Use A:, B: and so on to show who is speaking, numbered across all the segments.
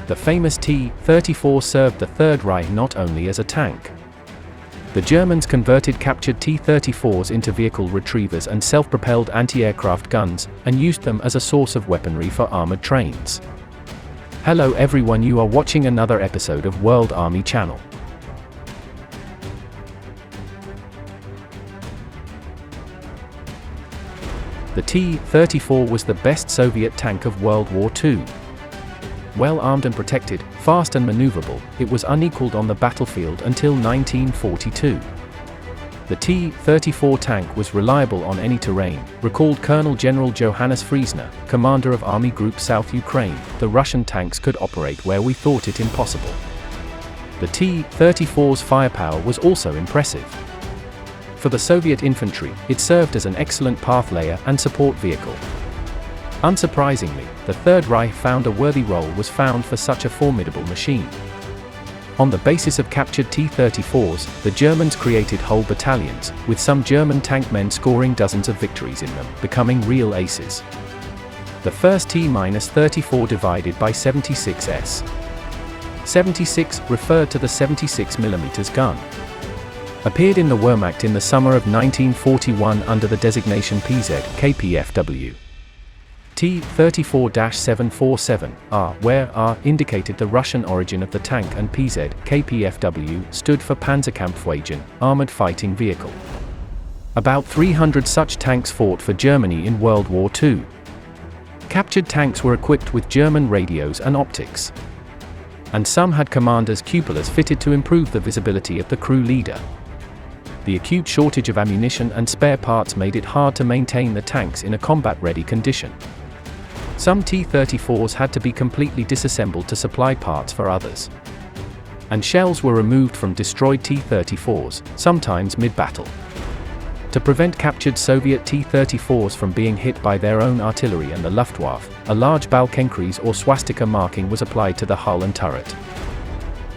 A: The famous T-34 served the Third Reich not only as a tank. The Germans converted captured T-34s into vehicle retrievers and self-propelled anti-aircraft guns, and used them as a source of weaponry for armored trains. Hello everyone, you are watching another episode of World Army Channel. The T-34 was the best Soviet tank of World War II. Well armed and protected, fast and maneuverable, it was unequaled on the battlefield until 1942. The T-34 tank was reliable on any terrain, recalled Colonel General Johannes Friesner, commander of Army Group South Ukraine. The Russian tanks could operate where we thought it impossible. The T-34's firepower was also impressive. For the Soviet infantry, it served as an excellent path layer and support vehicle. Unsurprisingly, the Third Reich found a worthy role was found for such a formidable machine. On the basis of captured T-34s, the Germans created whole battalions, with some German tank men scoring dozens of victories in them, becoming real aces. The first T-34 divided by 76s. 76 referred to the 76mm gun. Appeared in the Wehrmacht in the summer of 1941 under the designation PZ KPFW. T-34-747R, where R indicated the Russian origin of the tank and PZ KPFW stood for Panzerkampfwagen, armored fighting vehicle. About 300 such tanks fought for Germany in World War II. Captured tanks were equipped with German radios and optics. And some had commanders' cupolas fitted to improve the visibility of the crew leader. The acute shortage of ammunition and spare parts made it hard to maintain the tanks in a combat-ready condition. Some T-34s had to be completely disassembled to supply parts for others. And shells were removed from destroyed T-34s, sometimes mid-battle. To prevent captured Soviet T-34s from being hit by their own artillery and the Luftwaffe, a large Balkenkreuz or swastika marking was applied to the hull and turret.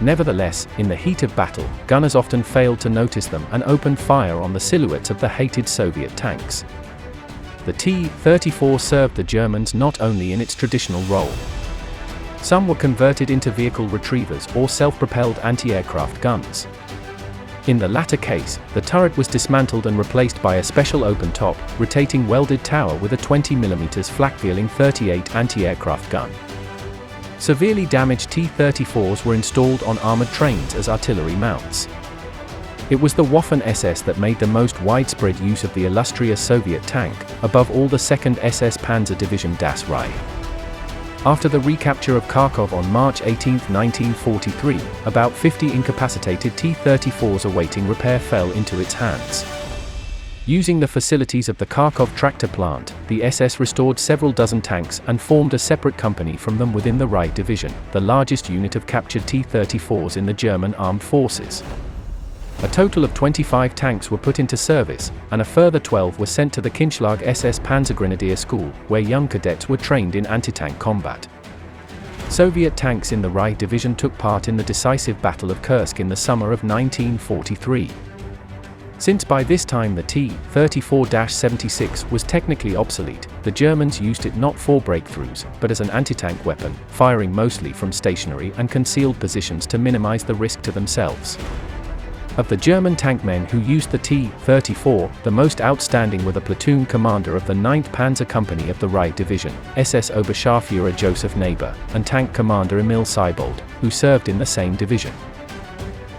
A: Nevertheless, in the heat of battle, gunners often failed to notice them and opened fire on the silhouettes of the hated Soviet tanks. The T-34 served the Germans not only in its traditional role. Some were converted into vehicle retrievers or self-propelled anti-aircraft guns. In the latter case, the turret was dismantled and replaced by a special open-top, rotating welded tower with a 20mm flak-feeling 38 anti-aircraft gun. Severely damaged T-34s were installed on armored trains as artillery mounts. It was the Waffen-SS that made the most widespread use of the illustrious Soviet tank, above all the 2nd SS Panzer Division Das Reich. After the recapture of Kharkov on March 18, 1943, about 50 incapacitated T-34s awaiting repair fell into its hands. Using the facilities of the Kharkov tractor plant, the SS restored several dozen tanks and formed a separate company from them within the Reich Division, the largest unit of captured T-34s in the German armed forces. A total of 25 tanks were put into service, and a further 12 were sent to the Kinschlag SS Panzergrenadier School, where young cadets were trained in anti-tank combat. Soviet tanks in the Reich Division took part in the decisive Battle of Kursk in the summer of 1943. Since by this time the T-34-76 was technically obsolete, the Germans used it not for breakthroughs, but as an anti-tank weapon, firing mostly from stationary and concealed positions to minimize the risk to themselves. Of the German tank men who used the T-34, the most outstanding were the platoon commander of the 9th Panzer Company of the Reich Division, SS Oberscharführer Joseph Naber, and tank commander Emil Seibold, who served in the same division.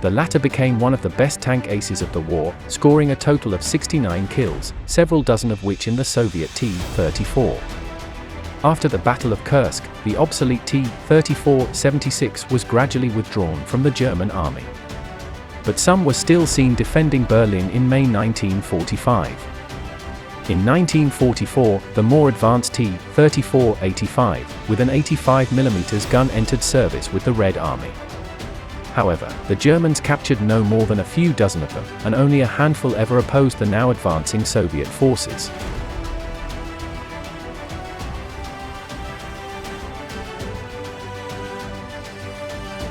A: The latter became one of the best tank aces of the war, scoring a total of 69 kills, several dozen of which in the Soviet T-34. After the Battle of Kursk, the obsolete T-34-76 was gradually withdrawn from the German army. But some were still seen defending Berlin in May 1945. In 1944, the more advanced T-34-85, with an 85mm gun entered service with the Red Army. However, the Germans captured no more than a few dozen of them, and only a handful ever opposed the now advancing Soviet forces.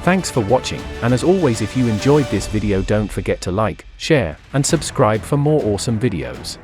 A: Thanks for watching, and as always, if you enjoyed this video, don't forget to like, share, and subscribe for more awesome videos.